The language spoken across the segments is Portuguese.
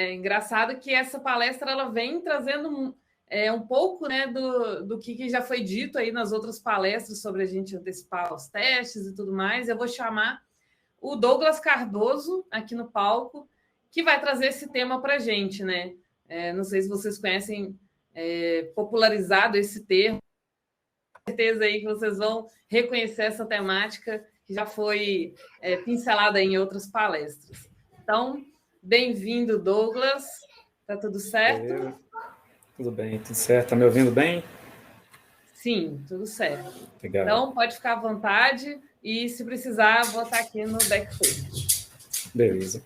É engraçado que essa palestra ela vem trazendo um pouco, né, do que já foi dito aí nas outras palestras sobre a gente antecipar os testes e tudo mais. Eu vou chamar o Douglas Cardoso aqui no palco, que vai trazer esse tema para a gente, né? Não sei se vocês conhecem popularizado esse termo, com certeza aí que vocês vão reconhecer essa temática que já foi pincelada em outras palestras. Então, bem-vindo, Douglas. Tá tudo certo? Tudo bem, tudo certo. Tá me ouvindo bem? Sim, tudo certo. Legal. Então, pode ficar à vontade e, se precisar, vou estar aqui no backstage. Beleza.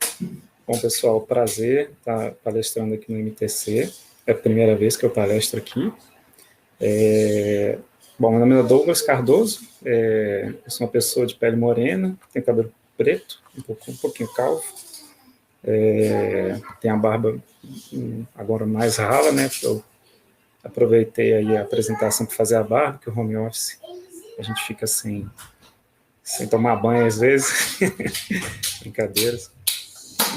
Bom, pessoal, prazer estar palestrando aqui no MTC. É a primeira vez que eu palestro aqui. Bom, meu nome é Douglas Cardoso. Eu sou uma pessoa de pele morena, tenho cabelo preto, um pouquinho calvo. Tenho a barba agora mais rala, né? Eu aproveitei aí a apresentação para fazer a barba, que o home office a gente fica sem tomar banho às vezes. Brincadeiras.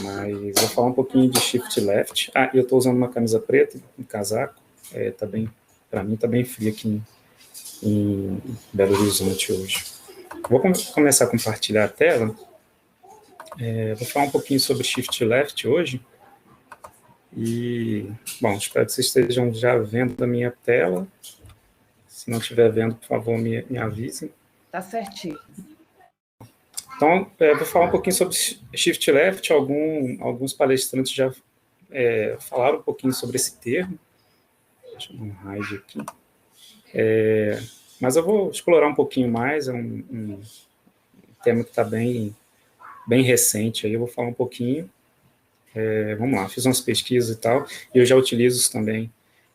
Mas vou falar um pouquinho de shift left. E eu estou usando uma camisa preta, um casaco. Tá bem, para mim está bem frio aqui em Belo Horizonte hoje. Vou começar a compartilhar a tela. Vou falar um pouquinho sobre shift left hoje. E, bom, espero que vocês estejam já vendo a minha tela. Se não estiver vendo, por favor, me avisem. Tá certinho. Então, vou falar um pouquinho sobre shift left. Alguns palestrantes já falaram um pouquinho sobre esse termo. Deixa eu dar um hide aqui. Mas eu vou explorar um pouquinho mais. É um tema que está bem recente. Aí eu vou falar um pouquinho. Vamos lá, fiz umas pesquisas e tal. E eu já utilizo isso também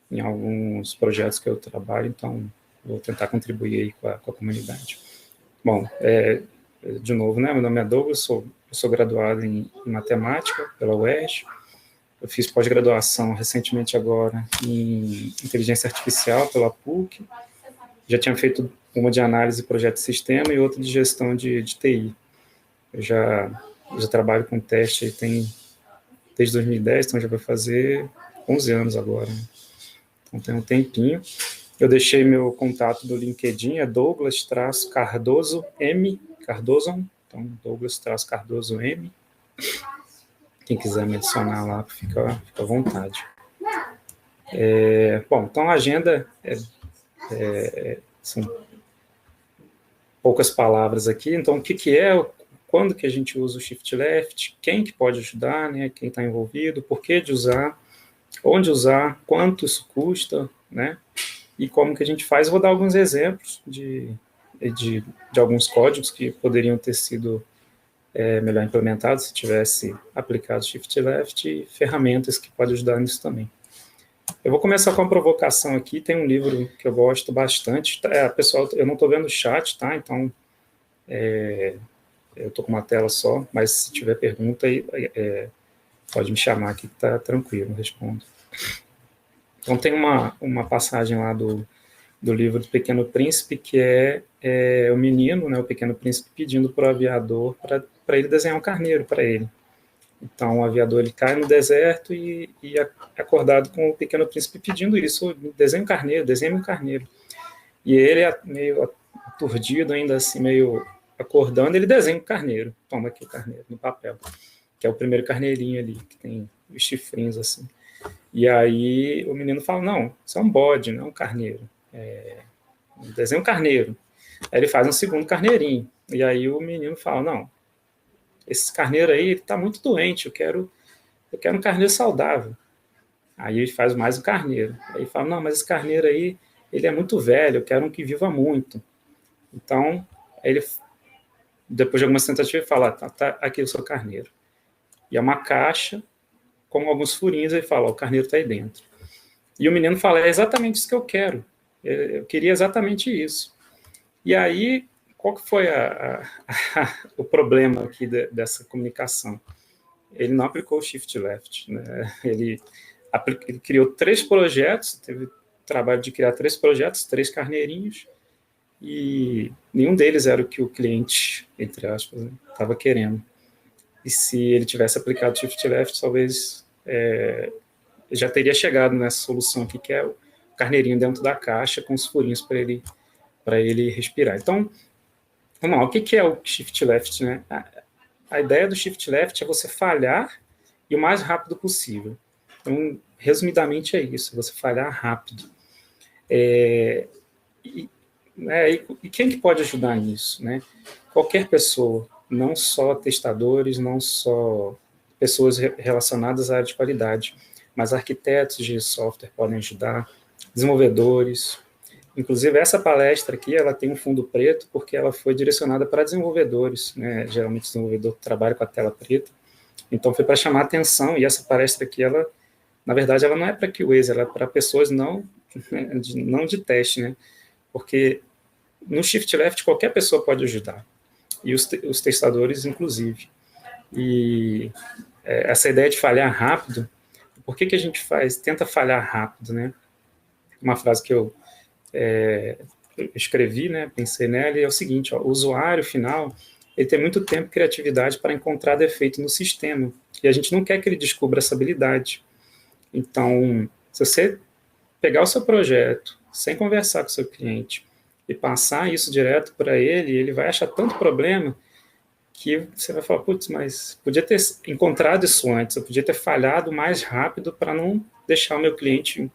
em alguns projetos que eu trabalho. Então, vou tentar contribuir aí com a comunidade. Bom, de novo, né? Meu nome é Douglas, eu sou graduado em matemática pela UERJ. Eu fiz pós-graduação recentemente agora em inteligência artificial pela PUC. Já tinha feito uma de análise de projeto de sistema e outra de gestão de TI. Eu já trabalho com teste desde 2010, então já vai fazer 11 anos agora. Né? Então tem um tempinho. Eu deixei meu contato do LinkedIn, é Douglas-Cardoso M. Cardoso, então Douglas-Cardoso M. Quem quiser me adicionar lá, fica à vontade. Bom, então a agenda são poucas palavras aqui. Então, o que é, quando que a gente usa o shift left, quem que pode ajudar, né? Quem está envolvido, por que de usar, onde usar, quanto isso custa, né? E como que a gente faz. Eu vou dar alguns exemplos de alguns códigos que poderiam ter sido melhor implementados se tivesse aplicado shift left e ferramentas que podem ajudar nisso também. Eu vou começar com uma provocação aqui. Tem um livro que eu gosto bastante. Pessoal, eu não estou vendo o chat, tá? Então, eu estou com uma tela só, mas se tiver pergunta, pode me chamar aqui que está tranquilo, eu respondo. Então, tem uma passagem lá do livro do Pequeno Príncipe, que é o menino, né, o Pequeno Príncipe, pedindo para o aviador para ele desenhar um carneiro para ele. Então, o aviador ele cai no deserto e é acordado com o Pequeno Príncipe pedindo isso, desenhe um carneiro. E ele, meio aturdido, ainda assim, meio acordando, ele desenha um carneiro. Toma aqui o carneiro no papel, que é o primeiro carneirinho ali, que tem os chifrinhos assim. E aí o menino fala, não, isso é um bode, não é um carneiro. Desenha um carneiro. Aí ele faz um segundo carneirinho. E aí o menino fala, não, esse carneiro aí está muito doente, eu quero um carneiro saudável. Aí ele faz mais um carneiro. Aí ele fala, não, mas esse carneiro aí, ele é muito velho, eu quero um que viva muito. Então, ele, depois de algumas tentativas, fala, tá aqui o seu carneiro. E é uma caixa com alguns furinhos, ele fala, o carneiro está aí dentro. E o menino fala, é exatamente isso que eu quero. Eu queria exatamente isso. E aí, qual que foi o problema aqui dessa comunicação? Ele não aplicou o shift left. Né? Ele criou 3 projetos, teve o trabalho de criar 3 projetos, 3 carneirinhos, e nenhum deles era o que o cliente, entre aspas, estava querendo. E se ele tivesse aplicado shift left, talvez já teria chegado nessa solução aqui, que é o carneirinho dentro da caixa, com os furinhos para ele respirar. Então, vamos lá, o que é o shift left, né? A ideia do shift left é você falhar e o mais rápido possível. Então, resumidamente é isso, você falhar rápido. E quem que pode ajudar nisso, né? Qualquer pessoa, não só testadores, não só pessoas relacionadas à área de qualidade, mas arquitetos de software podem ajudar, desenvolvedores. Inclusive, essa palestra aqui, ela tem um fundo preto, porque ela foi direcionada para desenvolvedores, né? Geralmente, o desenvolvedor trabalha com a tela preta. Então, foi para chamar atenção, e essa palestra aqui, ela, na verdade, ela não é para QAs, ela é para pessoas não de teste, né? Porque no Shift Left, qualquer pessoa pode ajudar, e os testadores, inclusive. E essa ideia de falhar rápido, por que a gente tenta falhar rápido, né? Uma frase que eu escrevi, né, pensei nela, e é o seguinte, ó, o usuário final, ele tem muito tempo e criatividade para encontrar defeito no sistema, e a gente não quer que ele descubra essa habilidade. Então, se você pegar o seu projeto, sem conversar com o seu cliente, e passar isso direto para ele, ele vai achar tanto problema que você vai falar, putz, mas podia ter encontrado isso antes, eu podia ter falhado mais rápido para não deixar o meu cliente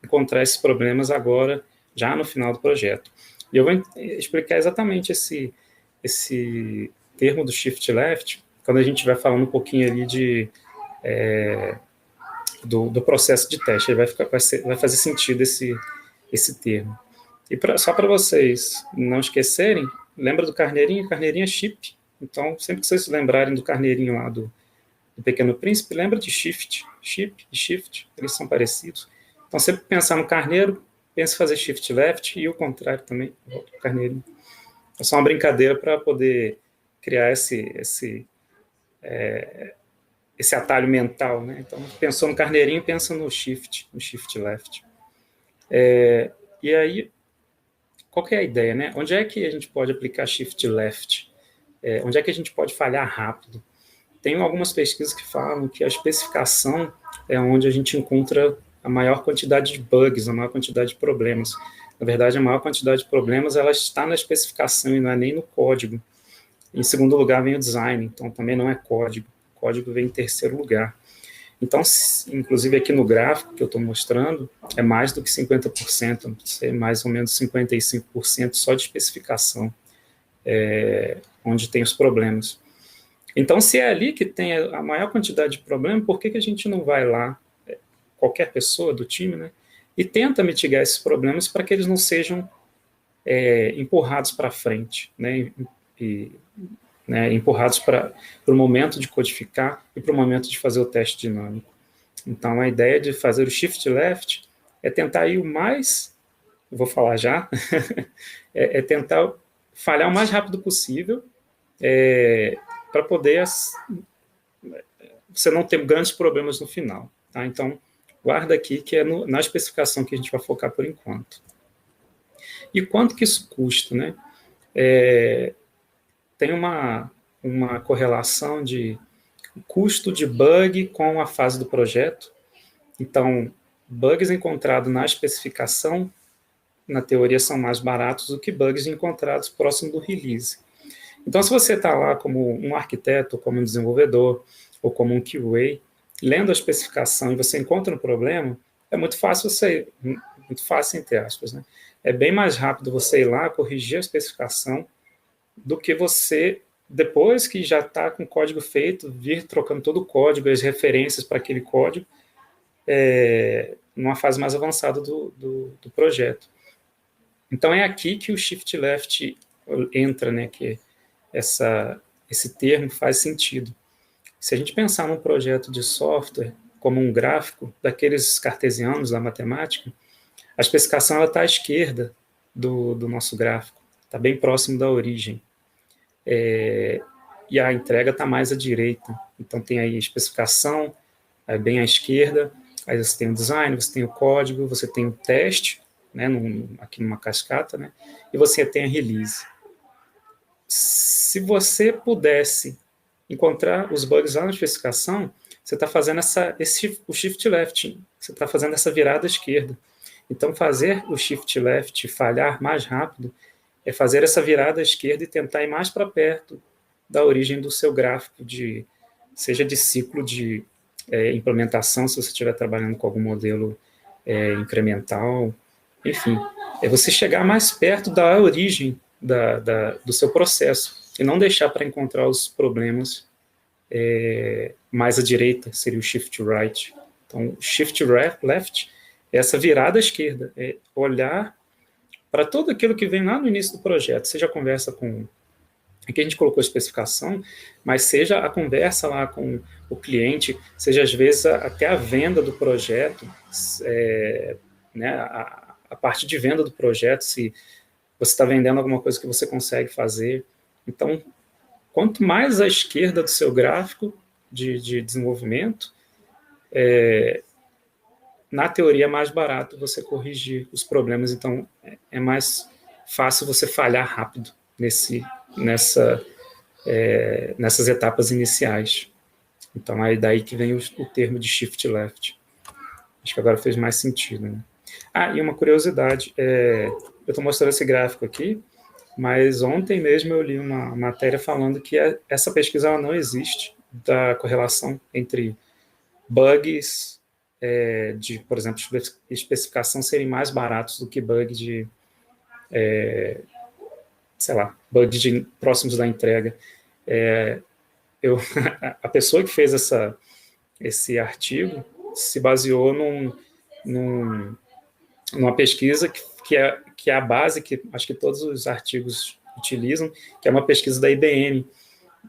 encontrar esses problemas agora, já no final do projeto. E eu vou explicar exatamente esse termo do shift left, quando a gente vai falando um pouquinho ali do processo de teste, vai fazer sentido esse termo. E só para vocês não esquecerem, lembra do carneirinho? Carneirinho é chip. Então, sempre que vocês lembrarem do carneirinho lá do Pequeno Príncipe, lembra de shift. Chip e shift, eles são parecidos. Então, sempre pensar no carneiro, pense em fazer shift left e o contrário também, o carneirinho. É só uma brincadeira para poder criar esse atalho mental, né? Então, pensou no carneirinho, pensa no shift left. E aí, qual que é a ideia, né? Onde é que a gente pode aplicar shift left? Onde é que a gente pode falhar rápido? Tem algumas pesquisas que falam que a especificação é onde a gente encontra a maior quantidade de bugs, a maior quantidade de problemas. Na verdade, a maior quantidade de problemas ela está na especificação e não é nem no código. Em segundo lugar vem o design, então também não é código. O código vem em terceiro lugar. Então, inclusive aqui no gráfico que eu estou mostrando, é mais do que 50%, é mais ou menos 55% só de especificação, onde tem os problemas. Então, se é ali que tem a maior quantidade de problemas, por que a gente não vai lá, qualquer pessoa do time, né, e tenta mitigar esses problemas para que eles não sejam empurrados para frente, né, empurrados para o momento de codificar e para o momento de fazer o teste dinâmico. Então, a ideia de fazer o shift left é tentar ir o mais, eu vou falar já, é tentar falhar o mais rápido possível para poder você não ter grandes problemas no final. Tá? Então, guarda aqui que é na especificação que a gente vai focar por enquanto. E quanto que isso custa, né? Tem uma correlação de custo de bug com a fase do projeto. Então, bugs encontrados na especificação, na teoria, são mais baratos do que bugs encontrados próximo do release. Então, se você está lá como um arquiteto, como um desenvolvedor, ou como um QA, lendo a especificação e você encontra um problema, é muito fácil entre aspas, né? É bem mais rápido você ir lá, corrigir a especificação, do que você, depois que já está com o código feito, vir trocando todo o código, as referências para aquele código, numa fase mais avançada do projeto. Então, é aqui que o shift left entra, né, que esse termo faz sentido. Se a gente pensar num projeto de software como um gráfico, daqueles cartesianos da matemática, a especificação está à esquerda do nosso gráfico, está bem próximo da origem. E a entrega está mais à direita. Então, tem aí a especificação, bem à esquerda, aí você tem o design, você tem o código, você tem o teste, né, aqui numa cascata, né, e você tem a release. Se você pudesse encontrar os bugs lá na especificação, você está fazendo o shift left, você está fazendo essa virada à esquerda. Então, fazer o shift left falhar mais rápido é fazer essa virada à esquerda e tentar ir mais para perto da origem do seu gráfico, seja de ciclo de implementação, se você estiver trabalhando com algum modelo incremental, enfim. É você chegar mais perto da origem do seu processo e não deixar para encontrar os problemas mais à direita, seria o shift right. Então, shift left é essa virada à esquerda, é olhar para tudo aquilo que vem lá no início do projeto, seja a conversa com... Aqui a gente colocou a especificação, mas seja a conversa lá com o cliente, seja às vezes até a venda do projeto, né, a parte de venda do projeto, se você está vendendo alguma coisa que você consegue fazer. Então, quanto mais à esquerda do seu gráfico de desenvolvimento, na teoria é mais barato você corrigir os problemas, então é mais fácil você falhar rápido nessas etapas iniciais. Então é daí que vem o termo de shift left. Acho que agora fez mais sentido, né? E uma curiosidade, eu estou mostrando esse gráfico aqui, mas ontem mesmo eu li uma matéria falando que essa pesquisa ela não existe, da correlação entre bugs por exemplo, especificação serem mais baratos do que bugs bugs próximos da entrega. A pessoa que fez esse artigo se baseou numa pesquisa que é a base que acho que todos os artigos utilizam, que é uma pesquisa da IBM,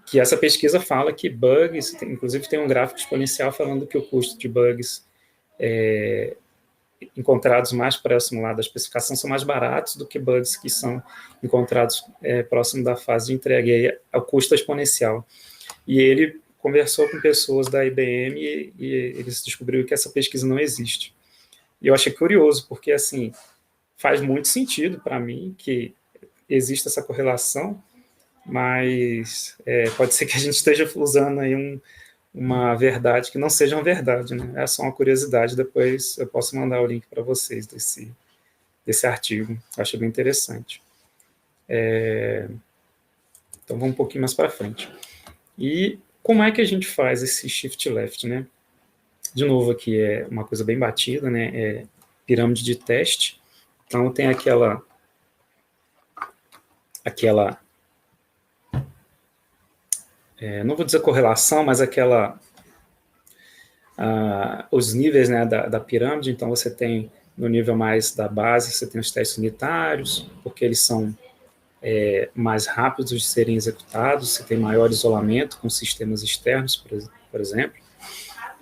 que essa pesquisa fala que bugs, inclusive tem um gráfico exponencial falando que o custo de bugs encontrados mais próximo lá da especificação são mais baratos do que bugs que são encontrados próximo da fase de entrega, e aí o custo é exponencial. E ele conversou com pessoas da IBM e eles descobriram que essa pesquisa não existe. E eu achei curioso, porque assim, faz muito sentido para mim que exista essa correlação, mas pode ser que a gente esteja usando aí uma verdade que não seja uma verdade, né? É só uma curiosidade, depois eu posso mandar o link para vocês desse artigo, eu achei bem interessante. Então vamos um pouquinho mais para frente. E como é que a gente faz esse shift left, né? De novo aqui é uma coisa bem batida, né? Pirâmide de teste. Então tem aquela não vou dizer correlação, mas os níveis, né, da pirâmide. Então você tem no nível mais da base, você tem os testes unitários, porque eles são mais rápidos de serem executados, você tem maior isolamento com sistemas externos, por exemplo.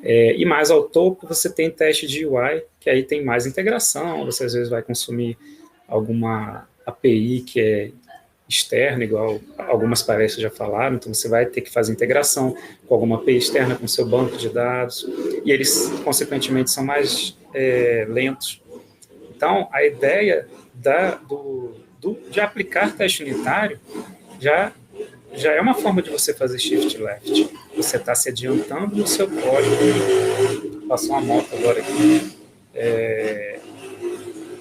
E mais ao topo você tem teste de UI, que aí tem mais integração, você às vezes vai consumir alguma API que é externa, igual algumas palestras já falaram, então você vai ter que fazer integração com alguma API externa, com seu banco de dados, e eles, consequentemente, são mais lentos. Então, a ideia de aplicar teste unitário já é uma forma de você fazer shift left. Você está se adiantando no seu código. Passou uma moto agora aqui.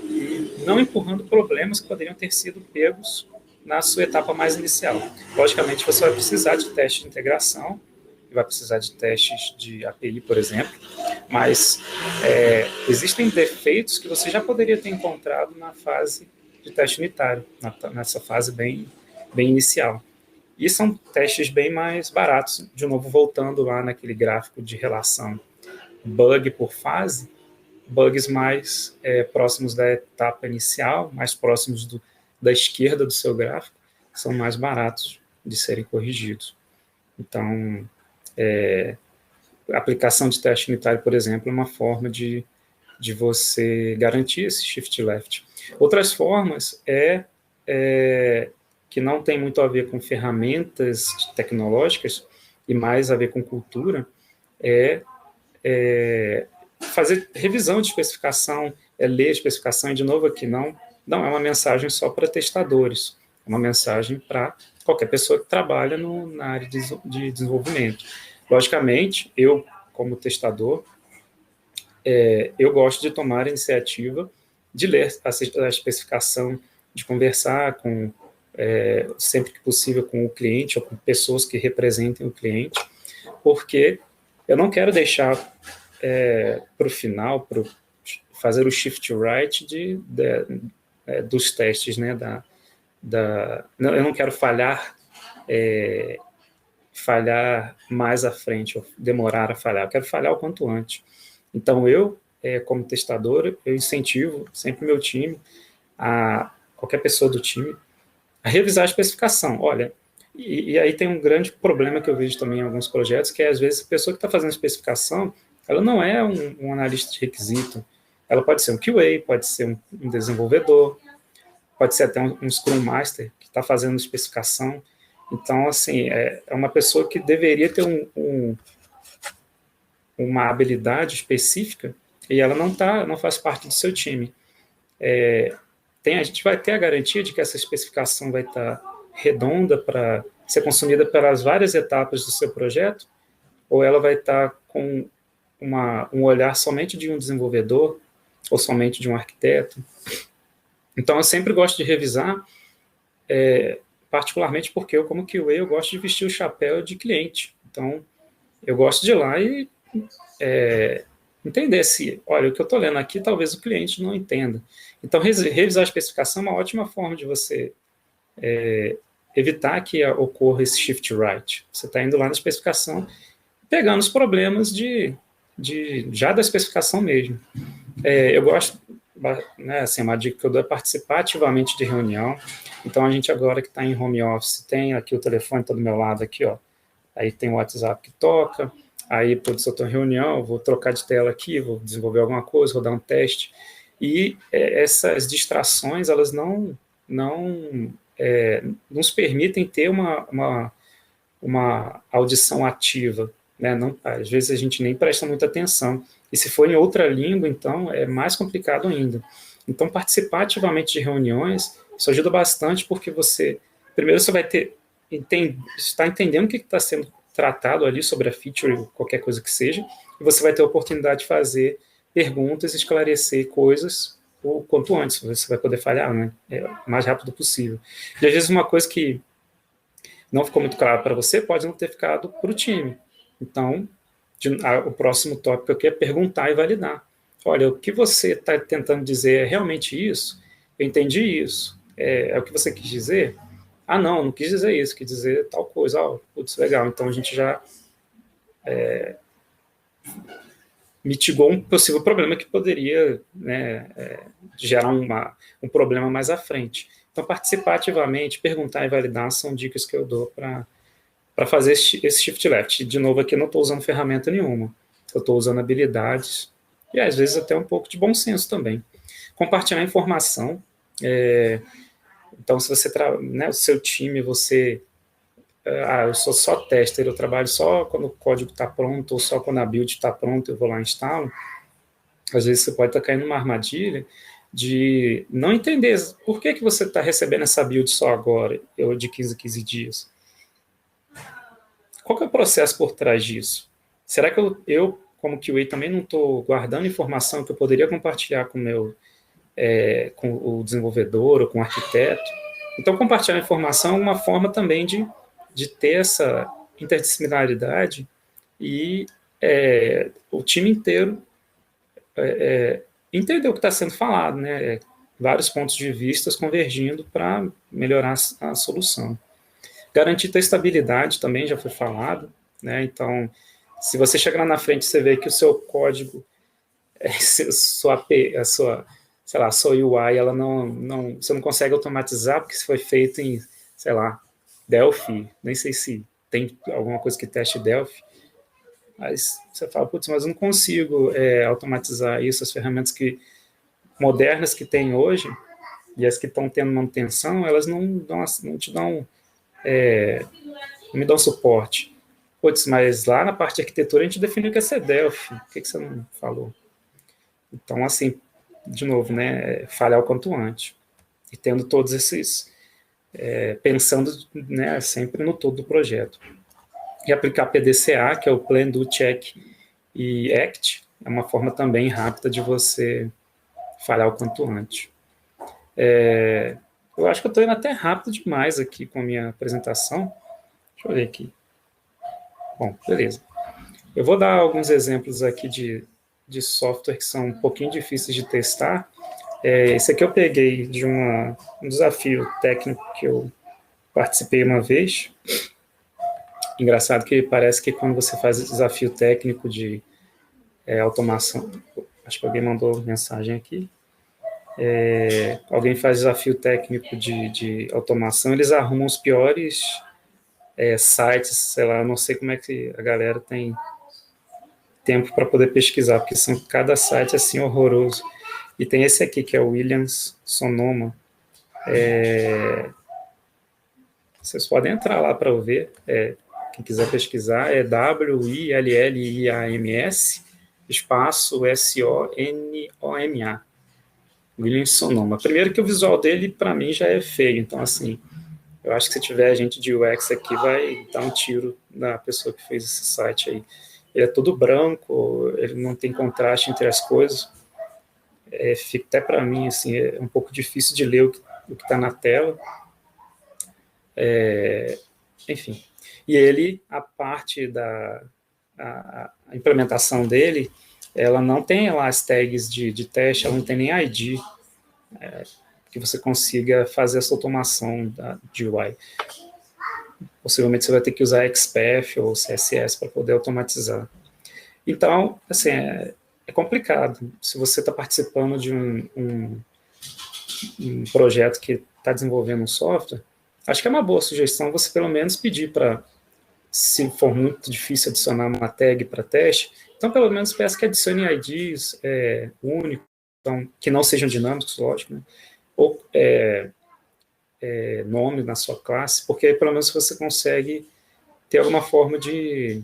E não empurrando problemas que poderiam ter sido pegos na sua etapa mais inicial. Logicamente, você vai precisar de teste de integração, vai precisar de testes de API, por exemplo, mas existem defeitos que você já poderia ter encontrado na fase de teste unitário, nessa fase bem inicial. E são testes bem mais baratos, de novo, voltando lá naquele gráfico de relação bug por fase, bugs mais próximos da etapa inicial, mais próximos da esquerda do seu gráfico, são mais baratos de serem corrigidos. Então, a aplicação de teste unitário, por exemplo, é uma forma de você garantir esse shift left. Outras formas que não tem muito a ver com ferramentas tecnológicas e mais a ver com cultura, fazer revisão de especificação, ler a especificação, e de novo aqui, não é uma mensagem só para testadores, é uma mensagem para qualquer pessoa que trabalha na área de desenvolvimento. Logicamente, eu, como testador, eu gosto de tomar a iniciativa de ler a especificação, de conversar com, sempre que possível, com o cliente ou com pessoas que representem o cliente, porque eu não quero deixar para o final, fazer o shift right dos testes, né? Eu não quero falhar mais à frente, ou demorar a falhar. Eu quero falhar o quanto antes. Então, eu, como testador, eu incentivo sempre meu time, qualquer pessoa do time, a revisar a especificação. Olha, e aí tem um grande problema que eu vejo também em alguns projetos, que é, às vezes, a pessoa que está fazendo a especificação, ela não é um analista de requisito, ela pode ser um QA, pode ser um desenvolvedor, pode ser até um Scrum Master que está fazendo especificação. Então, assim, é uma pessoa que deveria ter uma habilidade específica e ela não faz parte do seu time. A gente vai ter a garantia de que essa especificação vai estar redonda para ser consumida pelas várias etapas do seu projeto, ou ela vai estar com um olhar somente de um desenvolvedor ou somente de um arquiteto. Então, eu sempre gosto de revisar, particularmente porque eu, como QA, eu gosto de vestir o chapéu de cliente. Então, eu gosto de ir lá e entender se, olha, o que eu estou lendo aqui, talvez o cliente não entenda. Então, revisar a especificação é uma ótima forma de você evitar que ocorra esse shift right. Você está indo lá na especificação, pegando os problemas já da especificação mesmo. Eu gosto, né, assim, uma dica que eu dou é participar ativamente de reunião. Então, a gente agora que está em home office, tem aqui o telefone, está do meu lado aqui, ó. Aí tem o WhatsApp que toca, aí, putz, eu estou em reunião, vou trocar de tela aqui, vou desenvolver alguma coisa, vou dar um teste. E essas distrações, elas não nos permitem ter uma audição ativa, né? Às vezes a gente nem presta muita atenção. E se for em outra língua, então, é mais complicado ainda. Então, participar ativamente de reuniões, isso ajuda bastante, porque primeiro você vai está entendendo o que está sendo tratado ali sobre a feature, qualquer coisa que seja, e você vai ter a oportunidade de fazer perguntas, esclarecer coisas o quanto antes, você vai poder falhar, né? O mais rápido possível. E às vezes uma coisa que não ficou muito claro para você pode não ter ficado para o time. Então, o próximo tópico aqui é perguntar e validar. Olha, o que você está tentando dizer é realmente isso? Eu entendi isso. É o que você quis dizer? Ah, não quis dizer isso, quis dizer tal coisa. Putz, legal. Então, a gente já mitigou um possível problema que poderia, né, gerar um problema mais à frente. Então, participar ativamente, perguntar e validar são dicas que eu dou para fazer esse shift left. De novo, aqui eu não estou usando ferramenta nenhuma. Eu estou usando habilidades e, às vezes, até um pouco de bom senso também. Compartilhar informação. Então, se você, né, o seu time, eu sou só tester, eu trabalho só quando o código está pronto, ou só quando a build está pronta, eu vou lá e instalo. Às vezes você pode estar caindo numa armadilha de não entender por que você está recebendo essa build só agora, ou de 15 a 15 dias. Qual que é o processo por trás disso? Será que eu como QA, também não estou guardando informação que eu poderia compartilhar com o desenvolvedor ou com o arquiteto? Então, compartilhar informação é uma forma também de ter essa interdisciplinaridade e o time inteiro entender o que está sendo falado, né? Vários pontos de vista convergindo para melhorar a solução. Garantir testabilidade também já foi falado, né? Então, se você chegar lá na frente, você vê que o seu código, a sua UI, ela você não consegue automatizar porque foi feito em, sei lá, Delphi, nem sei se tem alguma coisa que teste Delphi, mas você fala, putz, mas eu não consigo automatizar isso, as ferramentas modernas que tem hoje e as que estão tendo manutenção, elas não me dão suporte. Putz, mas lá na parte de arquitetura a gente definiu que ia ser Delphi, por que você não falou? Então, assim, de novo, né, falhar o quanto antes. E tendo todos esses, pensando, né, sempre no todo do projeto. E aplicar PDCA, que é o Plan, Do, Check E ACT é uma forma também rápida de você falhar o quanto antes. Eu acho que eu estou indo até rápido demais aqui com a minha apresentação. Deixa eu ver aqui. Bom, beleza. Eu vou dar alguns exemplos aqui de software que são um pouquinho difíceis de testar. Esse aqui eu peguei de um desafio técnico que eu participei uma vez. Engraçado que parece que quando você faz desafio técnico de automação, acho que alguém mandou mensagem aqui, alguém faz desafio técnico de automação, eles arrumam os piores sites, sei lá, não sei como é que a galera tem tempo para poder pesquisar, porque são cada site assim horroroso. E tem esse aqui, que é o Williams Sonoma. Vocês podem entrar lá para ver, quem quiser pesquisar, é WILLIAMS, espaço SONOMA. Williams Sonoma. Primeiro que o visual dele, para mim, já é feio, então, assim, eu acho que se tiver gente de UX aqui, vai dar um tiro na pessoa que fez esse site aí. Ele é todo branco, ele não tem contraste entre as coisas, fica até para mim, assim, é um pouco difícil de ler o que está na tela. Enfim. E ele, a parte da a implementação dele, ela não tem lá as tags de teste, ela não tem nem ID, que você consiga fazer essa automação de UI. Possivelmente você vai ter que usar XPath ou CSS para poder automatizar. Então, assim, é complicado. Se você está participando de um projeto que está desenvolvendo um software, acho que é uma boa sugestão você pelo menos pedir para, se for muito difícil adicionar uma tag para teste, então pelo menos peça que adicione IDs únicos, então, que não sejam dinâmicos, lógico, né? Ou nome na sua classe, porque aí pelo menos você consegue ter alguma forma de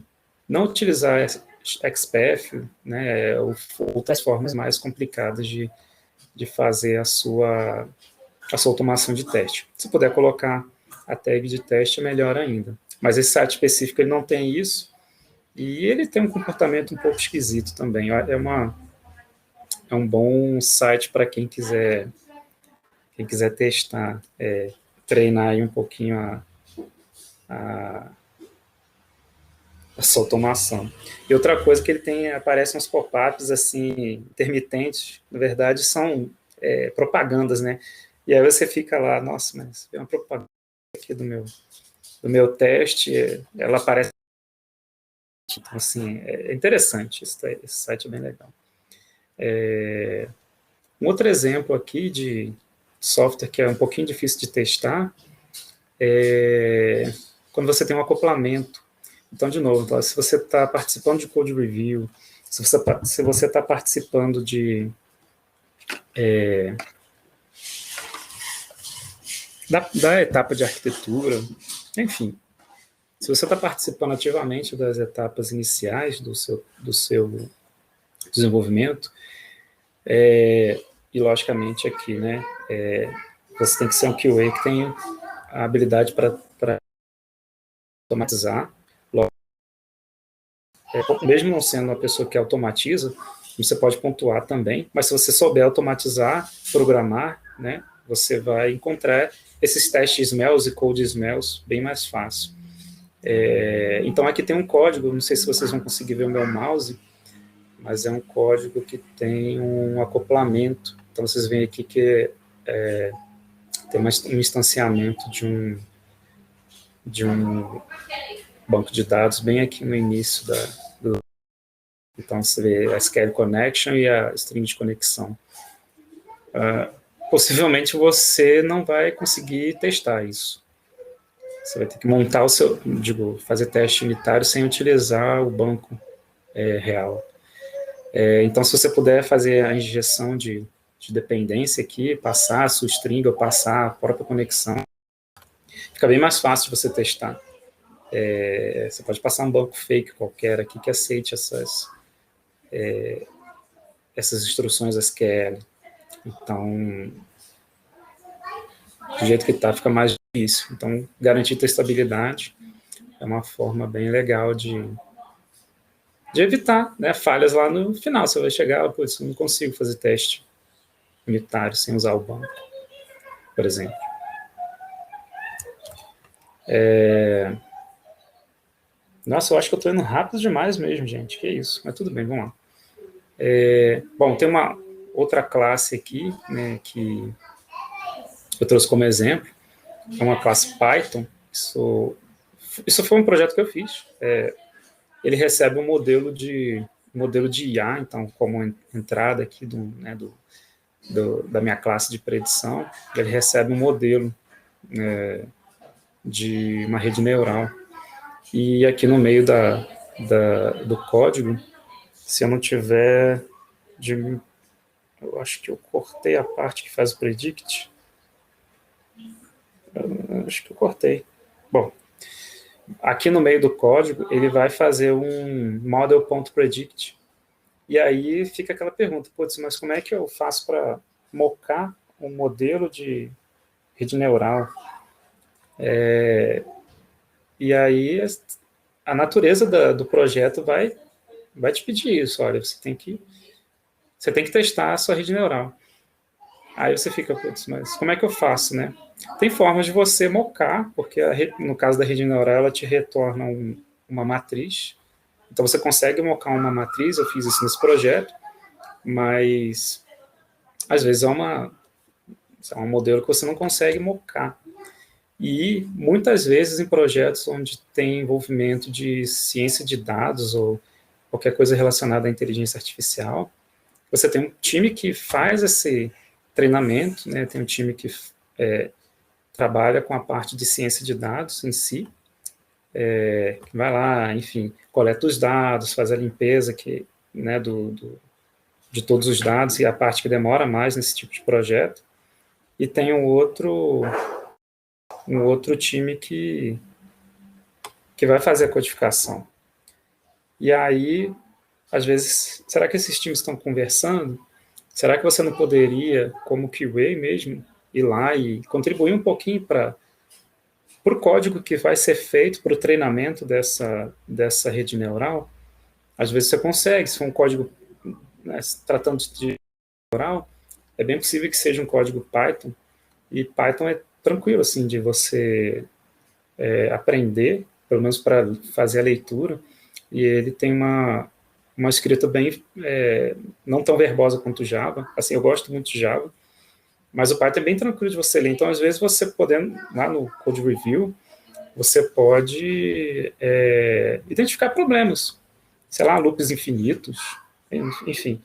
não utilizar XPath, né, ou outras formas mais complicadas de fazer a sua automação de teste. Se puder colocar a tag de teste, é melhor ainda. Mas esse site específico ele não tem isso, e ele tem um comportamento um pouco esquisito também. É um bom site para quem quiser testar, treinar aí um pouquinho a sua automação. E outra coisa que ele aparecem uns pop-ups assim, intermitentes, na verdade são propagandas, né? E aí você fica lá, nossa, mas tem uma propaganda aqui do meu teste, ela aparece. Então, assim, é interessante, esse site é bem legal. Um outro exemplo aqui de software que é um pouquinho difícil de testar quando você tem um acoplamento. Então, de novo, se você está participando de code review, se você está participando da etapa de arquitetura, enfim, se você está participando ativamente das etapas iniciais do seu desenvolvimento, e logicamente aqui, né, você tem que ser um QA que tem a habilidade para automatizar, mesmo não sendo uma pessoa que automatiza, você pode pontuar também, mas se você souber automatizar, programar, né, você vai encontrar esses testes smells e code smells bem mais fácil. Então aqui tem um código, não sei se vocês vão conseguir ver o meu mouse, mas é um código que tem um acoplamento. Então vocês veem aqui que tem um instanciamento de um banco de dados bem aqui no início então você vê a SQL Connection e a string de conexão. Possivelmente você não vai conseguir testar isso. Você vai ter que montar fazer teste unitário sem utilizar o banco real. Então, se você puder fazer a injeção de dependência aqui, passar a sua string ou passar a própria conexão, fica bem mais fácil de você testar. Você pode passar um banco fake qualquer aqui que aceite essas instruções SQL. Então, do jeito que está, fica mais difícil. Então, garantir testabilidade é uma forma bem legal de de evitar, né, falhas lá no final. Você vai chegar, pô, eu não consigo fazer teste unitário sem usar o banco, por exemplo. Nossa, eu acho que eu estou indo rápido demais mesmo, gente. Que isso, mas tudo bem, vamos lá. Bom, tem uma outra classe aqui, né, que eu trouxe como exemplo. É uma classe Python. Isso foi um projeto que eu fiz. Ele recebe um modelo de IA, então, como entrada aqui da minha classe de predição, ele recebe um modelo de uma rede neural. E aqui no meio do código, se eu não tiver... eu acho que eu cortei a parte que faz o predict. Acho que eu cortei. Bom, aqui no meio do código, ele vai fazer um model.predict. E aí fica aquela pergunta, putz, mas como é que eu faço para mocar um modelo de rede neural? E aí a natureza do projeto vai te pedir isso. Olha, você tem que testar a sua rede neural. Aí você fica, putz, mas como é que eu faço, né? Tem formas de você mocar, porque no caso da rede neural, ela te retorna uma matriz. Então você consegue mocar uma matriz, eu fiz isso nesse projeto, mas às vezes é um modelo que você não consegue mocar. E muitas vezes em projetos onde tem envolvimento de ciência de dados ou qualquer coisa relacionada à inteligência artificial, você tem um time que faz esse treinamento, né? Tem um time que trabalha com a parte de ciência de dados em si, que vai lá, enfim, coleta os dados, faz a limpeza né, de todos os dados, e a parte que demora mais nesse tipo de projeto. E tem um outro time que vai fazer a codificação. E aí, às vezes, será que esses times estão conversando? Será que você não poderia, como QA mesmo, ir lá e contribuir um pouquinho para o código que vai ser feito para o treinamento dessa rede neural? Às vezes você consegue, se for um código, né, tratando de neural, é bem possível que seja um código Python, e Python é tranquilo assim de você aprender, pelo menos para fazer a leitura, e ele tem uma escrita bem não tão verbosa quanto o Java. Assim, eu gosto muito de Java, mas o Python é bem tranquilo de você ler. Então, às vezes, você podendo, lá no Code Review, você pode identificar problemas. Sei lá, loops infinitos, enfim.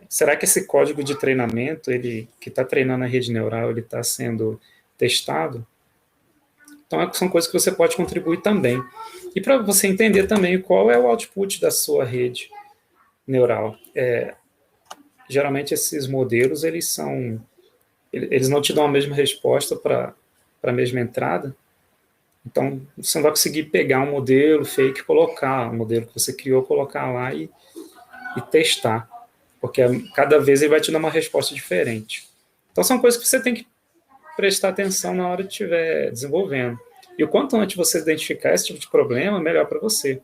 Será que esse código de treinamento, ele que está treinando a rede neural, ele está sendo testado? Então, são coisas que você pode contribuir também. E para você entender também qual é o output da sua rede neural. Geralmente, esses modelos, eles não te dão a mesma resposta para a mesma entrada. Então, você não vai conseguir pegar um modelo fake, colocar um modelo que você criou, colocar lá e testar. Porque cada vez ele vai te dar uma resposta diferente. Então, são coisas que você tem que prestar atenção na hora de estiver desenvolvendo. E o quanto antes você identificar esse tipo de problema, melhor para você.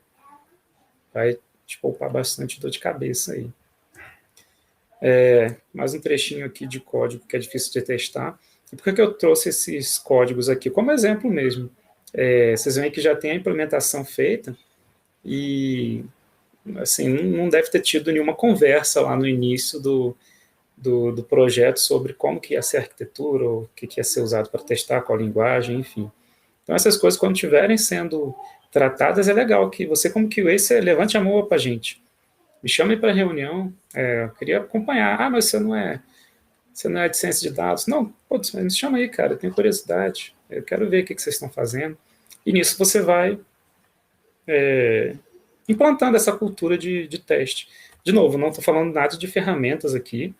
Vai te poupar bastante dor de cabeça aí. Mais um trechinho aqui de código que é difícil de testar. E por que eu trouxe esses códigos aqui? Como exemplo mesmo. Vocês veem que já tem a implementação feita e assim, não deve ter tido nenhuma conversa lá no início do projeto sobre como que ia ser a arquitetura, ou o que ia ser usado para testar, qual linguagem, enfim. Então, essas coisas, quando estiverem sendo tratadas, é legal que você, como QA, você levante a mão para a gente. Me chame para reunião, eu queria acompanhar. Ah, mas você não é de ciência de dados. Não, putz, me chama aí, cara, eu tenho curiosidade, eu quero ver o que vocês estão fazendo. E nisso você vai implantando essa cultura de teste. De novo, não estou falando nada de ferramentas aqui,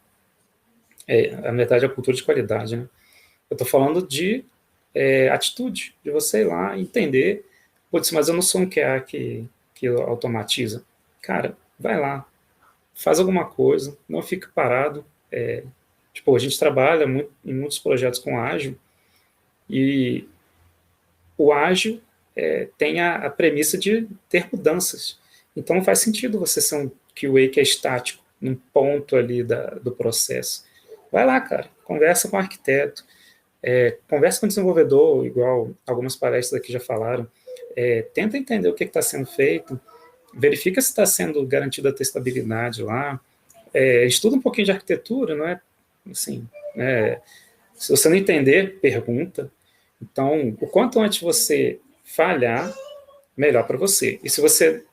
na verdade, a cultura de qualidade, né? Eu estou falando de atitude, de você ir lá entender, putz, mas eu não sou um QA que automatiza. Cara, vai lá, faz alguma coisa, não fica parado. Tipo, a gente trabalha em muitos projetos com ágil, e o ágil tem a premissa de ter mudanças. Então não faz sentido você ser um QA que é estático, num ponto ali do processo. Vai lá, cara, conversa com o arquiteto, conversa com o desenvolvedor, igual algumas palestras aqui já falaram, tenta entender o que está sendo feito, verifica se está sendo garantida a testabilidade lá, estuda um pouquinho de arquitetura, não é assim, se você não entender, pergunta. Então, o quanto antes você falhar, melhor para você. E se você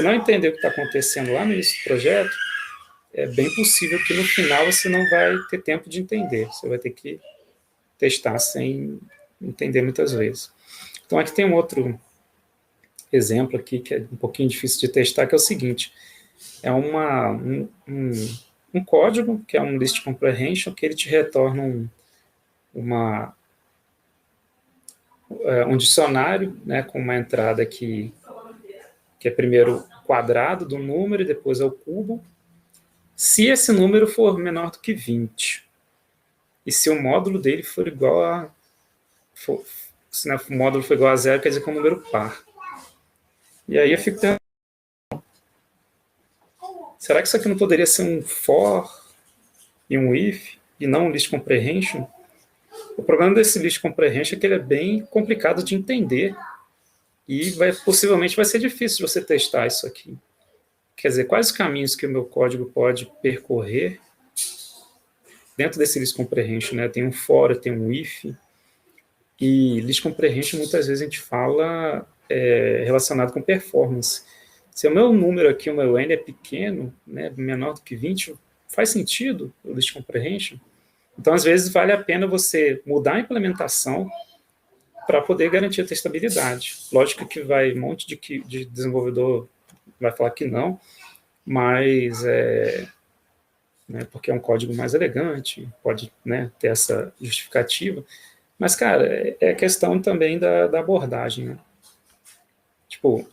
não entender o que está acontecendo lá no início do projeto, é bem possível que no final você não vai ter tempo de entender. Você vai ter que testar sem entender muitas vezes. Então, aqui tem um outro exemplo aqui que é um pouquinho difícil de testar, que é o seguinte. É um código, que é um list comprehension, que ele te retorna um dicionário, né, com uma entrada que é primeiro o quadrado do número e depois é o cubo, se esse número for menor do que 20. E se o módulo dele for igual a... se o módulo for igual a 0, quer dizer que é um número par. E aí eu fico pensando, será que isso aqui não poderia ser um for e um if, e não um list comprehension? O problema desse list comprehension é que ele é bem complicado de entender e possivelmente vai ser difícil de você testar isso aqui. Quer dizer, quais os caminhos que o meu código pode percorrer dentro desse list comprehension, né? Tem um for, tem um if, e list comprehension muitas vezes a gente fala relacionado com performance. Se o meu número aqui, o meu n é pequeno, né, menor do que 20, faz sentido o list comprehension? Então, às vezes, vale a pena você mudar a implementação para poder garantir a testabilidade. Lógico que um monte de desenvolvedor vai falar que não, mas né, porque é um código mais elegante, pode, né, ter essa justificativa. Mas, cara, é questão também da abordagem, né? Tipo,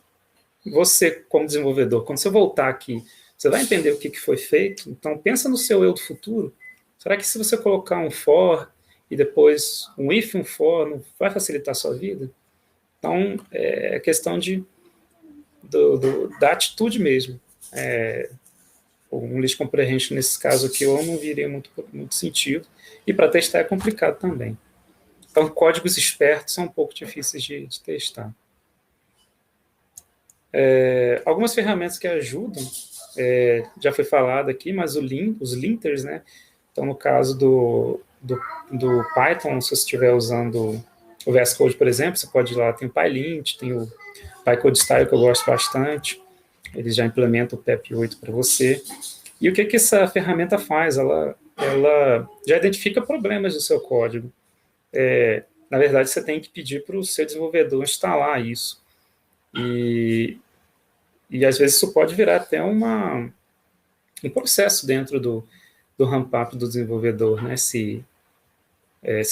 você, como desenvolvedor, quando você voltar aqui, você vai entender o que foi feito, então pensa no seu eu do futuro. Será que se você colocar um for e depois um if, um for, não vai facilitar a sua vida? Então, é questão da atitude mesmo. Um list comprehension, nesse caso aqui, eu não viria muito sentido. E para testar é complicado também. Então, códigos espertos são um pouco difíceis de testar. Algumas ferramentas que ajudam, já foi falado aqui, mas os linters, né? Então, no caso do Python, se você estiver usando o VS Code, por exemplo, você pode ir lá, tem o PyLint, tem o PyCodeStyle, que eu gosto bastante, eles já implementam o PEP 8 para você. E o que essa ferramenta faz? Ela já identifica problemas do seu código. Na verdade, você tem que pedir para o seu desenvolvedor instalar isso. E às vezes isso pode virar até um processo dentro do ramp-up do desenvolvedor, né? Se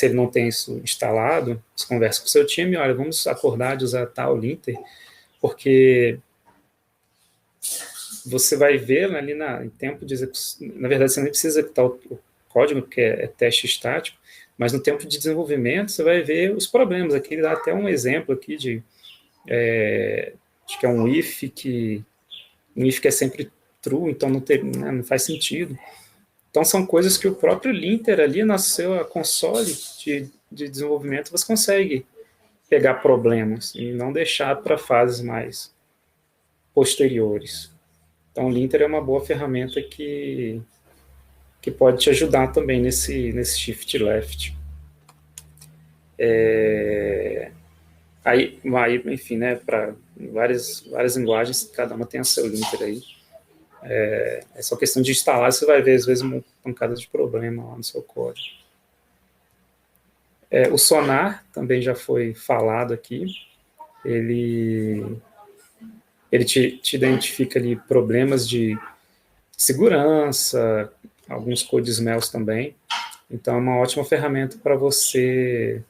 ele não tem isso instalado, você conversa com o seu time, olha, vamos acordar de usar tal linter, porque você vai ver ali em tempo de execução, na verdade você nem precisa executar o código, porque é teste estático, mas no tempo de desenvolvimento você vai ver os problemas. Aqui ele dá até um exemplo aqui de acho que é um if que é sempre true, então não faz sentido. Então, são coisas que o próprio linter ali na sua console de desenvolvimento você consegue pegar problemas e não deixar para fases mais posteriores. Então, o linter é uma boa ferramenta que pode te ajudar também nesse shift left. Aí, enfim, né, para várias linguagens, cada uma tem a seu linter aí. É só questão de instalar, você vai ver, às vezes, uma pancada de problema lá no seu código. O Sonar também já foi falado aqui. Ele te identifica ali problemas de segurança, alguns code smells também. Então, é uma ótima ferramenta para você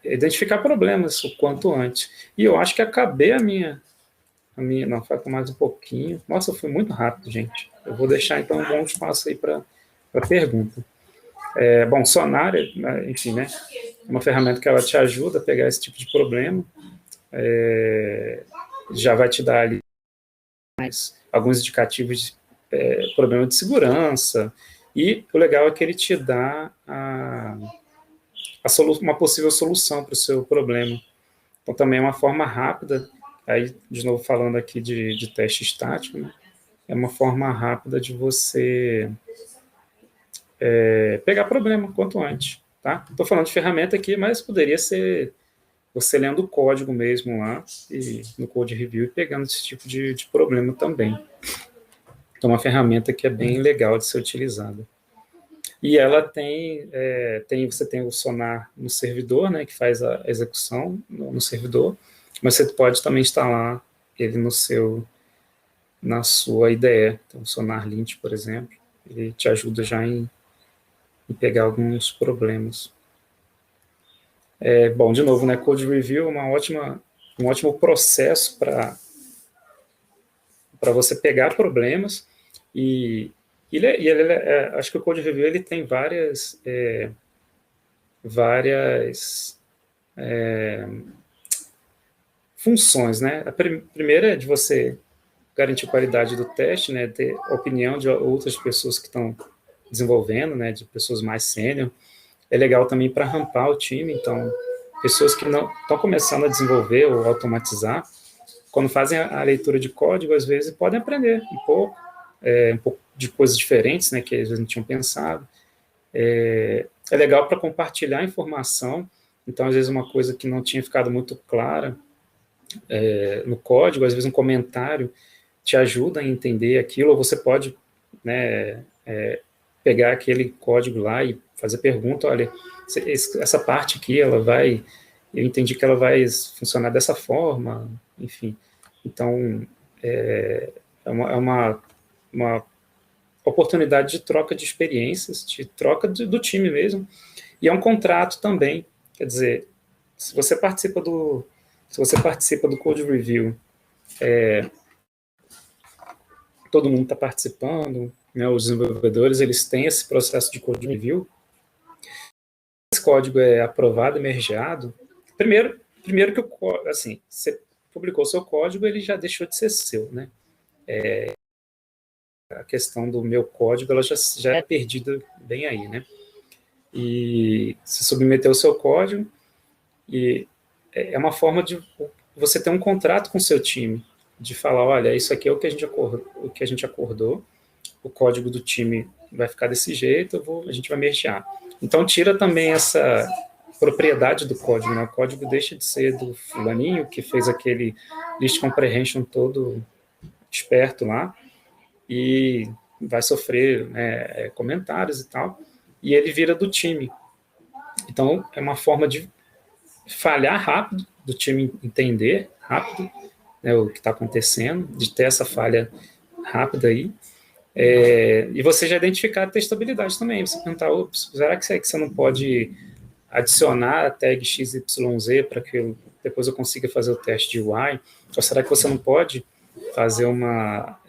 identificar problemas o quanto antes. E eu acho que acabei a minha não, falta mais um pouquinho. Nossa, foi muito rápido, gente. Eu vou deixar, então, um bom espaço aí para pergunta. Bom, Sonar, enfim, né? É uma ferramenta que ela te ajuda a pegar esse tipo de problema. já vai te dar ali alguns indicativos de problema de segurança, e o legal é que ele te dá uma possível solução para o seu problema. Então, também é uma forma rápida, aí, de novo, falando aqui de teste estático, né? É uma forma rápida de você pegar problema quanto antes, tá? Estou falando de ferramenta aqui, mas poderia ser você lendo o código mesmo lá, e no Code Review, e pegando esse tipo de problema também. Então, uma ferramenta que é bem legal de ser utilizada. E ela você tem o Sonar no servidor, né, que faz a execução no servidor, mas você pode também instalar ele na sua IDE. Então, o Sonar Lint, por exemplo, ele te ajuda já em pegar alguns problemas. Bom, de novo, né, Code Review é um ótimo processo para você pegar problemas, e acho que o Code Review ele tem várias funções, né? A primeira é de você garantir a qualidade do teste, né? Ter a opinião de outras pessoas que estão desenvolvendo, né? De pessoas mais sênior. É legal também para rampar o time, então pessoas que não estão começando a desenvolver ou automatizar, quando fazem a leitura de código, às vezes podem aprender um pouco de coisas diferentes, né? Que às vezes não tinham pensado. É legal para compartilhar informação. Então, às vezes, uma coisa que não tinha ficado muito clara no código, às vezes um comentário te ajuda a entender aquilo, ou você pode, né, pegar aquele código lá e fazer pergunta, olha, essa parte aqui, eu entendi que ela vai funcionar dessa forma, enfim. Então, é uma oportunidade de troca de experiências, de troca do time mesmo, e é um contrato também. Quer dizer, se você participa do Code Review, todo mundo está participando, né, os desenvolvedores, eles têm esse processo de Code Review. Esse código é aprovado e mergeado. Primeiro que assim, você publicou seu código, ele já deixou de ser seu, né? A questão do meu código, ela já é perdida bem aí, né? E se submeter o seu código, e é uma forma de você ter um contrato com o seu time, de falar, olha, isso aqui é o que a gente acordou, o código do time vai ficar desse jeito, a gente vai mergear. Então, tira também essa propriedade do código, né? O código deixa de ser do fulaninho que fez aquele list comprehension todo esperto lá, e vai sofrer, né, comentários e tal, e ele vira do time. Então, é uma forma de falhar rápido, do time entender rápido, né, o que está acontecendo, de ter essa falha rápida aí, e você já identificar a testabilidade também. Você perguntar, será que você não pode adicionar a tag XYZ para que depois eu consiga fazer o teste de UI? Ou será que você não pode fazer uma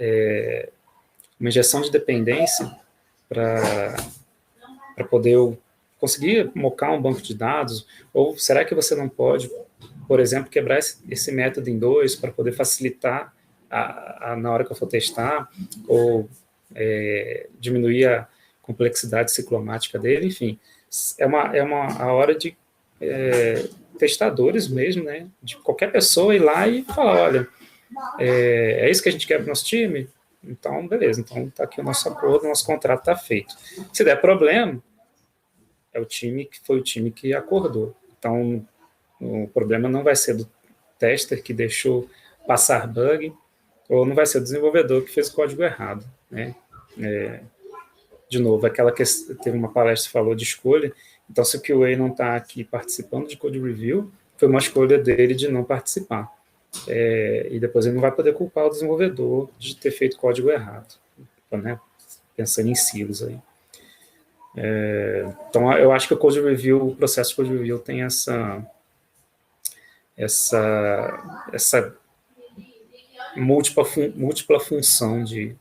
injeção de dependência para poder conseguir mocar um banco de dados? Ou será que você não pode, por exemplo, quebrar esse método em dois para poder facilitar na hora que eu for testar, ou diminuir a complexidade ciclomática dele? Enfim, a hora de testadores mesmo, né, de qualquer pessoa ir lá e falar, olha, é isso que a gente quer para o nosso time? Então, beleza, então está aqui o nosso acordo, o nosso contrato está feito. Se der problema, foi o time que acordou. Então, o problema não vai ser do tester que deixou passar bug, ou não vai ser do desenvolvedor que fez o código errado, né? De novo, aquela que teve uma palestra que falou de escolha. Então, se o QA não está aqui participando de Code Review, foi uma escolha dele de não participar. E depois ele não vai poder culpar o desenvolvedor de ter feito código errado, né? Pensando em silos aí. Então, eu acho que o processo de Code Review tem essa múltipla função de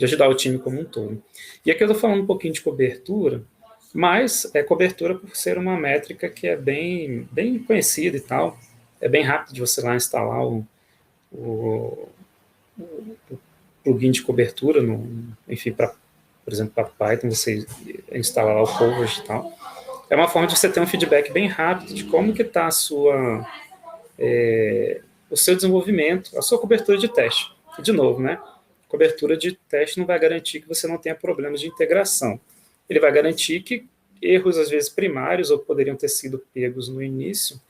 ajudar o time como um todo. E aqui eu estou falando um pouquinho de cobertura, Mas cobertura, por ser uma métrica que é bem, bem conhecida e tal, é bem rápido de você lá instalar o plugin de cobertura, enfim, por exemplo, para Python, você instalar lá o coverage e tal. É uma forma de você ter um feedback bem rápido de como que está o seu desenvolvimento, a sua cobertura de teste. E, de novo, né? Cobertura de teste não vai garantir que você não tenha problemas de integração. Ele vai garantir que erros, às vezes, primários, ou poderiam ter sido pegos no início,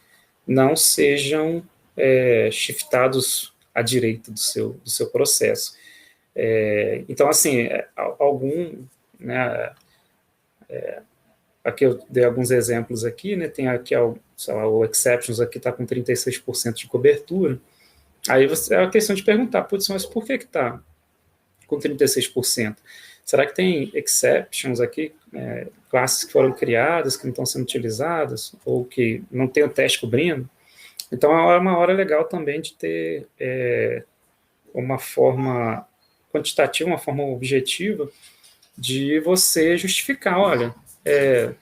não sejam shiftados à direita do seu processo. Então, assim, né, aqui eu dei alguns exemplos aqui, né, tem aqui, sei lá, o exceptions aqui está com 36% de cobertura, aí é uma questão de perguntar, putz, mas por que está com 36%? Será que tem exceptions aqui, classes que foram criadas, que não estão sendo utilizadas, ou que não tem o teste cobrindo? Então, é uma hora legal também de ter uma forma quantitativa, uma forma objetiva de você justificar, olha,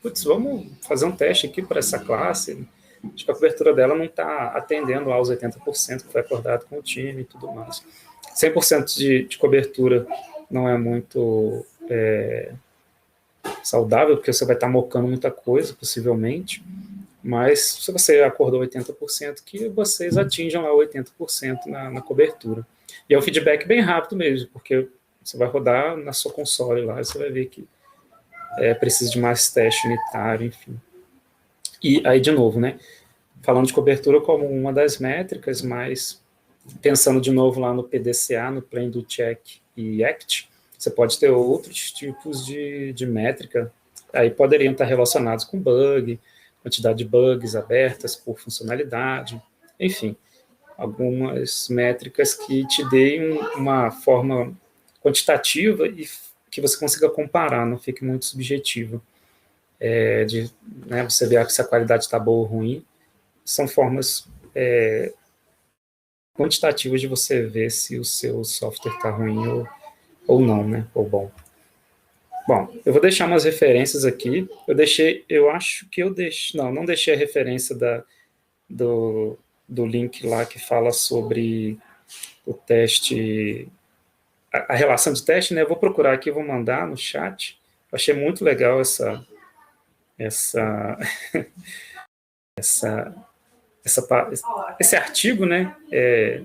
putz, vamos fazer um teste aqui para essa classe, acho que a cobertura dela não está atendendo aos 80% que foi acordado com o time e tudo mais. 100% de cobertura não é muito saudável, porque você vai estar mocando muita coisa, possivelmente, mas se você acordou 80%, que vocês atinjam lá 80% na cobertura. E é um feedback bem rápido mesmo, porque você vai rodar na sua console lá, e você vai ver que precisa de mais teste unitário, enfim. E aí, de novo, né, falando de cobertura como uma das métricas, mas pensando de novo lá no PDCA, no Plan do Check e Act, você pode ter outros tipos de métrica, aí poderiam estar relacionados com bug, quantidade de bugs abertas por funcionalidade, enfim, algumas métricas que te deem uma forma quantitativa e que você consiga comparar, não fique muito subjetivo. Você ver se a qualidade está boa ou ruim, são formas quantitativas de você ver se o seu software está ruim ou não, né? Ou bom. Bom, eu vou deixar umas referências aqui. Eu acho que eu deixei, não deixei a referência do link lá que fala sobre o teste, a relação de teste, né? Eu vou procurar aqui, vou mandar no chat. Eu achei muito legal esse artigo, né?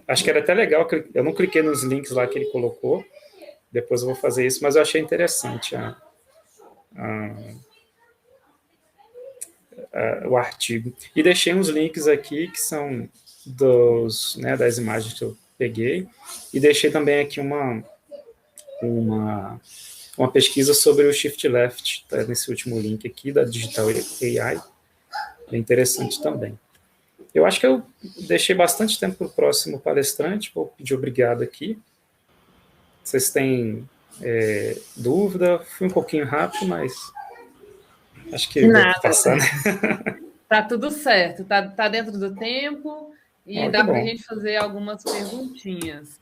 Acho que era até legal, eu não cliquei nos links lá que ele colocou, depois eu vou fazer isso, mas eu achei interessante o artigo. E deixei uns links aqui que são das imagens que eu peguei, e deixei também aqui uma pesquisa sobre o Shift Left, tá nesse último link aqui, da Digital AI, é interessante também. Eu acho que eu deixei bastante tempo para o próximo palestrante, vou pedir obrigado aqui. Vocês têm dúvida? Fui um pouquinho rápido, mas acho que deu para passar, né? Tá tudo certo, tá dentro do tempo e dá para a gente fazer algumas perguntinhas.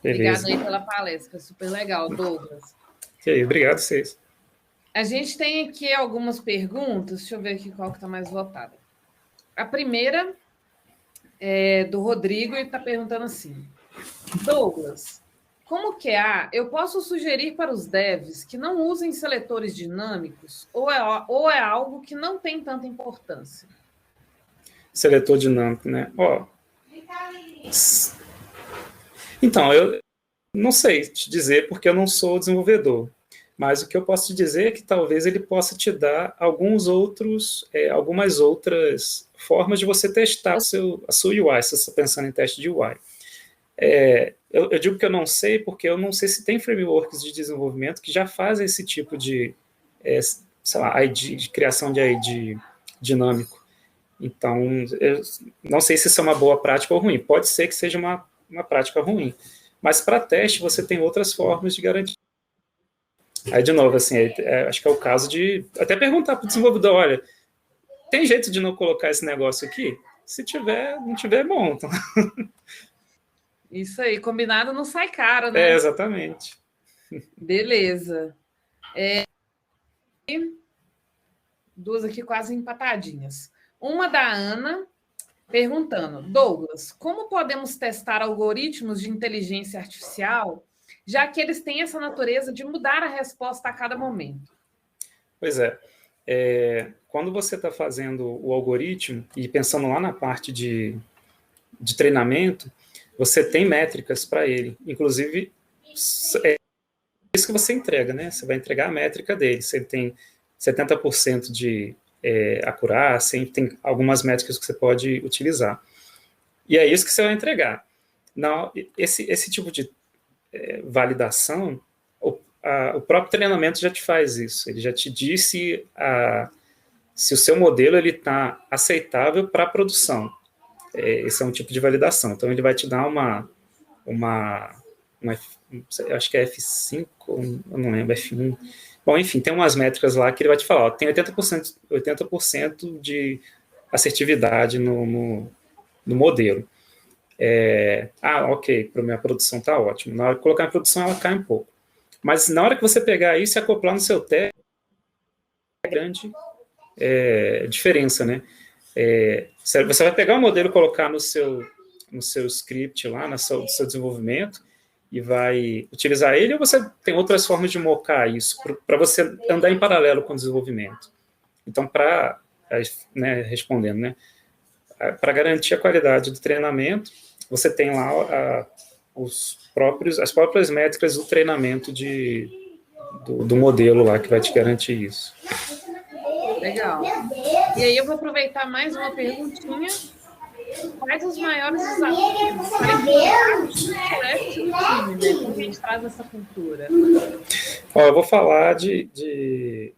Beleza. Obrigado aí pela palestra, super legal, Douglas. Obrigado a vocês. A gente tem aqui algumas perguntas, deixa eu ver aqui qual que está mais votada. A primeira é do Rodrigo, e está perguntando assim: Douglas, como QA, eu posso sugerir para os devs que não usem seletores dinâmicos ou é algo que não tem tanta importância? Seletor dinâmico, né? Então, eu não sei te dizer porque eu não sou desenvolvedor, mas o que eu posso te dizer é que talvez ele possa te dar algumas outras formas de você testar a sua UI, se você está pensando em teste de UI. Eu digo que eu não sei porque eu não sei se tem frameworks de desenvolvimento que já fazem esse tipo de, sei lá, de criação de ID dinâmico. Então, eu não sei se isso é uma boa prática ou ruim. Pode ser que seja uma prática ruim. Mas para teste, você tem outras formas de garantir. Aí, de novo, assim, acho que é o caso de até perguntar para o desenvolvedor, olha, tem jeito de não colocar esse negócio aqui? Se tiver, não tiver, bom. Então... Isso aí, combinado não sai caro, né? Exatamente. Beleza. duas aqui quase empatadinhas. Uma da Ana, perguntando: Douglas, como podemos testar algoritmos de inteligência artificial, já que eles têm essa natureza de mudar a resposta a cada momento? Pois é. Quando você está fazendo o algoritmo e pensando lá na parte de treinamento, você tem métricas para ele. Inclusive, é isso que você entrega, né? Você vai entregar a métrica dele. Você tem 70% de acurácia, tem algumas métricas que você pode utilizar. E é isso que você vai entregar. Não, esse tipo de validação, o próprio treinamento já te faz isso. Ele já te disse se o seu modelo está aceitável para a produção. Esse é um tipo de validação. Então, ele vai te dar acho que é F5, eu não lembro, F1. Bom, enfim, tem umas métricas lá que ele vai te falar, ó, tem 80% de assertividade no modelo. Ok, para minha produção está ótimo. Na hora de colocar em produção, ela cai um pouco. Mas na hora que você pegar isso e acoplar no seu teste, é grande diferença, né? Você vai pegar o modelo e colocar no seu script lá, no seu desenvolvimento, e vai utilizar ele, ou você tem outras formas de mocar isso, para você andar em paralelo com o desenvolvimento. Então, respondendo, né? Para garantir a qualidade do treinamento, você tem lá as próprias métricas do treinamento do modelo lá, que vai te garantir isso. Legal. E aí eu vou aproveitar mais uma perguntinha. Quais os maiores desafios para implementar o Celeste no time, né? Como a gente traz essa cultura? Eu vou falar de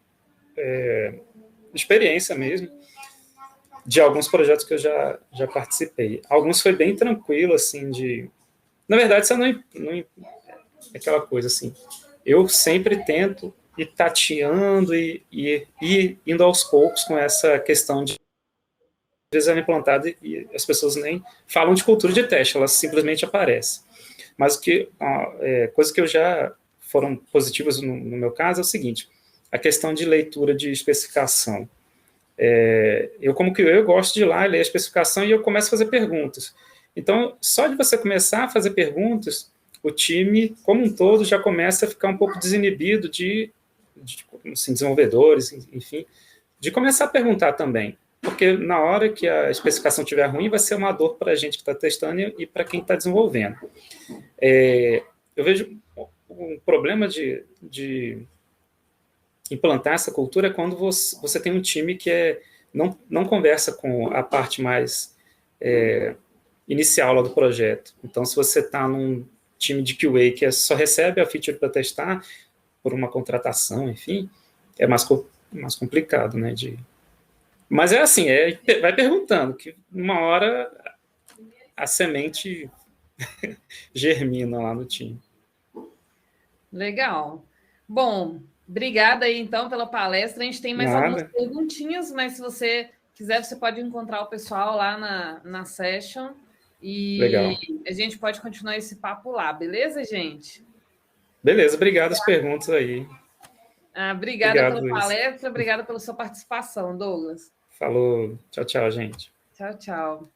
experiência mesmo, de alguns projetos que eu já participei. Alguns foi bem tranquilo, assim, na verdade, você não é aquela coisa assim. Eu sempre tento ir tateando e indo aos poucos com essa questão de design implantado, e as pessoas nem falam de cultura de teste, elas simplesmente aparecem. Mas coisas que eu já foram positivas no meu caso é o seguinte: a questão de leitura de especificação. Eu, como que eu gosto de ir lá, ler a especificação e eu começo a fazer perguntas. Então, só de você começar a fazer perguntas, o time, como um todo, já começa a ficar um pouco desinibido assim, desenvolvedores, enfim, de começar a perguntar também. Porque na hora que a especificação estiver ruim, vai ser uma dor para a gente que está testando e para quem está desenvolvendo. Eu vejo um problema de implantar essa cultura quando você tem um time que não conversa com a parte mais inicial lá do projeto. Então, se você está num time de QA que só recebe a feature para testar por uma contratação, enfim, é mais complicado, né? Mas é assim, vai perguntando, que uma hora a semente germina lá no time. Legal. Bom, obrigada aí, então, pela palestra. A gente tem mais algumas perguntinhas, mas se você quiser, você pode encontrar o pessoal lá na session e Legal. A gente pode continuar esse papo lá, beleza, gente? Beleza, obrigado as perguntas aí. Obrigada pela palestra, obrigada pela sua participação, Douglas. Falou, tchau, tchau, gente. Tchau, tchau.